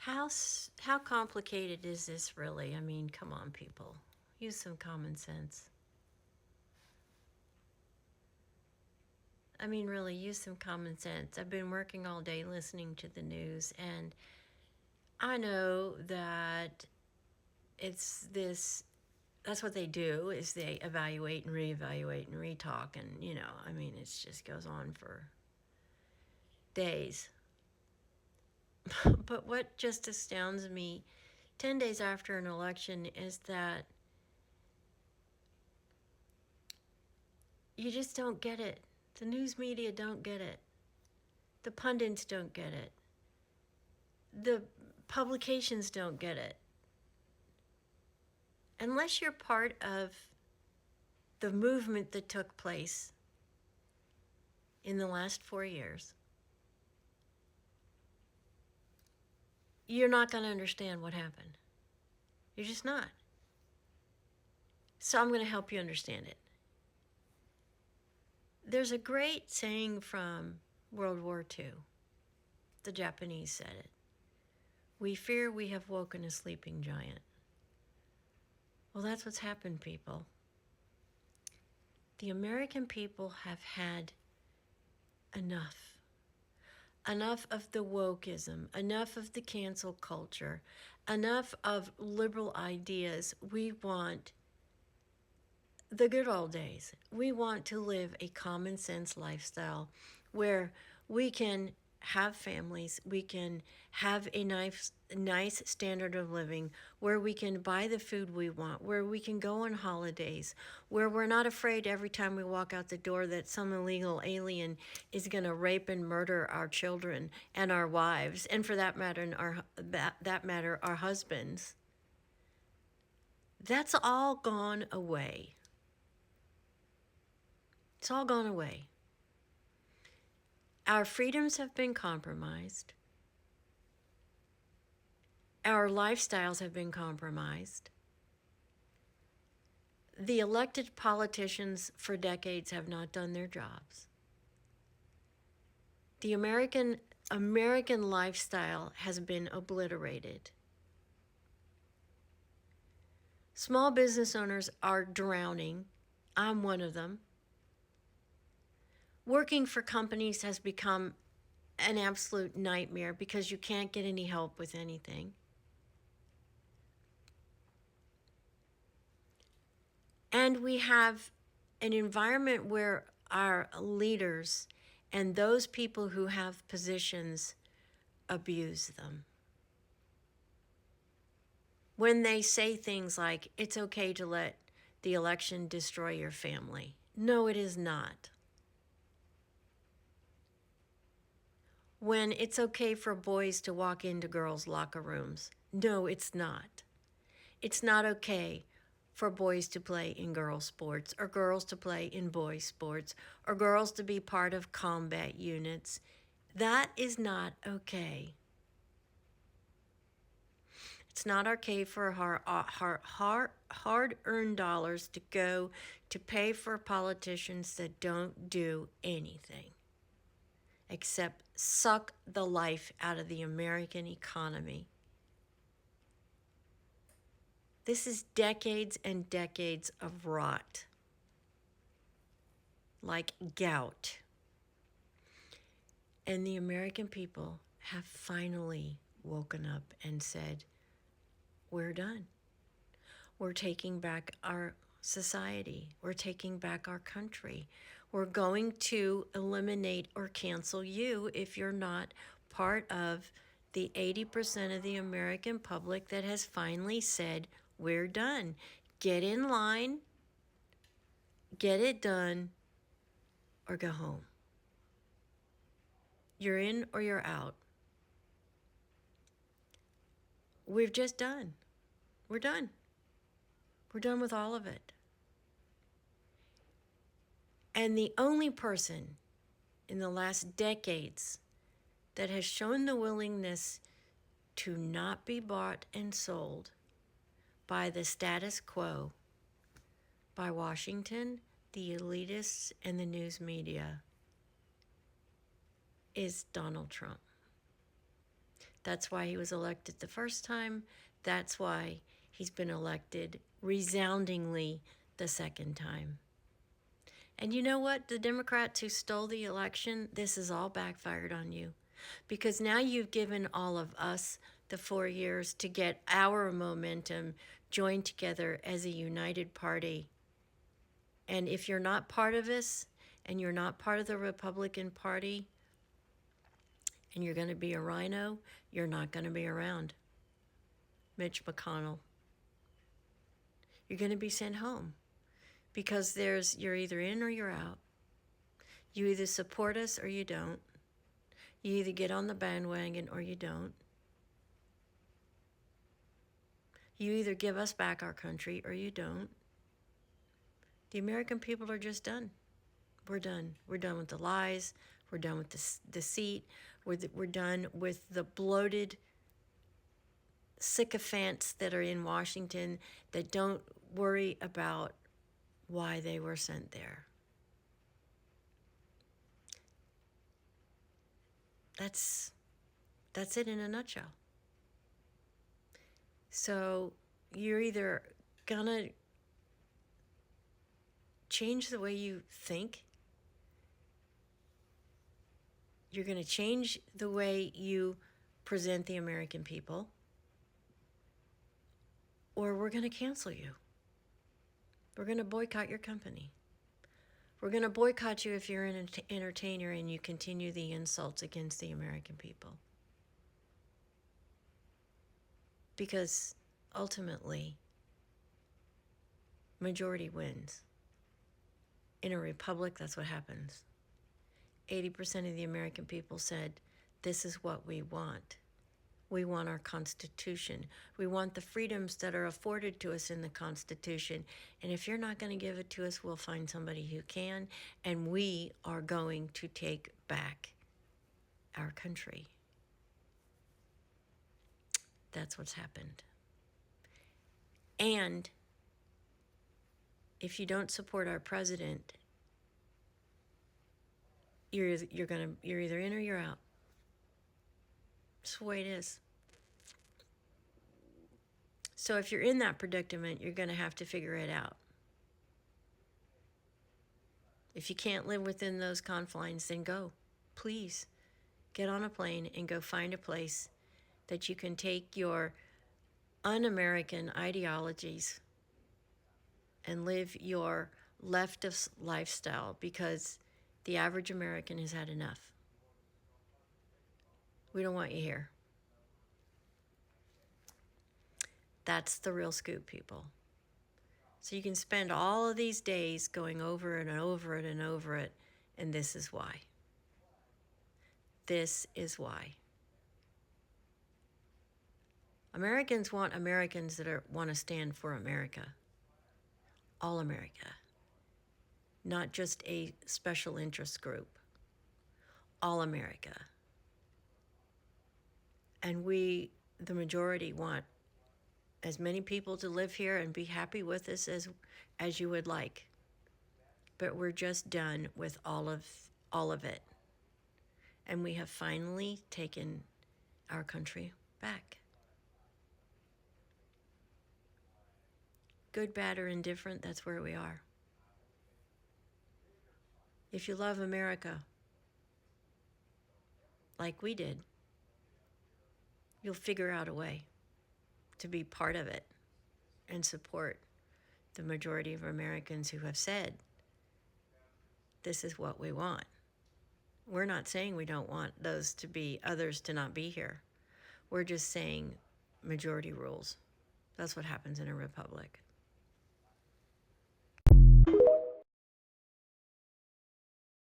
How complicated is this really? I mean, come on, people. Use some common sense. I mean, really, use some common sense. I've been working all day listening to the news, and I know that it's this that's what they do is they evaluate and reevaluate and retalk, and I mean, it just goes on for days. But what just astounds me 10 days after an election is that you just don't get it. The news media don't get it. The pundits don't get it. The publications don't get it. Unless you're part of the movement that took place in the last 4 years, you're not going to understand what happened. You're just not. So I'm going to help you understand it. There's a great saying from World War II. The Japanese said it. We fear we have woken a sleeping giant. Well, that's what's happened, people. The American people have had enough. Enough of the wokeism, enough of the cancel culture, enough of liberal ideas. We want the good old days. We want to live a common sense lifestyle where we can have families, we can have a nice standard of living, where we can buy the food we want, where we can go on holidays, where we're not afraid every time we walk out the door that some illegal alien is going to rape and murder our children and our wives, and for that matter, our husbands. That's all gone away. It's all gone away. Our freedoms have been compromised. Our lifestyles have been compromised. The elected politicians for decades have not done their jobs. The American lifestyle has been obliterated. Small business owners are drowning. I'm one of them. Working for companies has become an absolute nightmare because you can't get any help with anything. And we have an environment where our leaders and those people who have positions abuse them. When they say things like, it's okay to let the election destroy your family. No, it is not. When it's okay for boys to walk into girls' locker rooms. No, it's not. It's not okay for boys to play in girls' sports, or girls to play in boys' sports, or girls to be part of combat units. That is not okay. It's not okay for hard-earned dollars to go to pay for politicians that don't do anything except suck the life out of the American economy. This is decades and decades of rot, like gout. And the American people have finally woken up and said, we're done. We're taking back our society. We're taking back our country. We're going to eliminate or cancel you if you're not part of the 80% of the American public that has finally said, we're done. Get in line, get it done, or go home. You're in or you're out. We're just done. We're done. We're done with all of it. And the only person in the last decades that has shown the willingness to not be bought and sold by the status quo, by Washington, the elitists, and the news media, is Donald Trump. That's why he was elected the first time. That's why he's been elected resoundingly the second time. And you know what? The Democrats who stole the election, this has all backfired on you. Because now you've given all of us the 4 years to get our momentum joined together as a united party. And if you're not part of this, and you're not part of the Republican Party, and you're going to be a rhino, you're not going to be around. Mitch McConnell. You're going to be sent home because you're either in or you're out. You either support us or you don't. You either get on the bandwagon or you don't. You either give us back our country or you don't. The American people are just done. We're done. We're done with the lies. We're done with the deceit. We're done with the bloated sycophants that are in Washington that don't worry about why they were sent there. That's it in a nutshell. So you're either gonna change the way you think, you're gonna change the way you present the American people, or we're gonna cancel you. We're gonna boycott your company. We're gonna boycott you if you're an entertainer and you continue the insults against the American people. Because ultimately, majority wins. In a republic, that's what happens. 80% of the American people said, this is what we want. We want our Constitution. We want the freedoms that are afforded to us in the Constitution. And if you're not going to give it to us, we'll find somebody who can. And we are going to take back our country. That's what's happened. And if you don't support our president, you're either in or you're out. That's the way it is. So if you're in that predicament, you're going to have to figure it out. If you can't live within those confines, then go. Please get on a plane and go find a place that you can take your un-American ideologies and live your leftist lifestyle, because the average American has had enough. We don't want you here. That's the real scoop, people. So you can spend all of these days going over it and over it and over it, and this is why. This is why. Americans want Americans that want to stand for America. All America. Not just a special interest group. All America. And we, the majority, want as many people to live here and be happy with us as you would like. But we're just done with all of it. And we have finally taken our country back. Good, bad, or indifferent, that's where we are. If you love America, like we did, you'll figure out a way to be part of it and support the majority of Americans who have said, this is what we want. We're not saying we don't want others to not be here. We're just saying majority rules. That's what happens in a republic.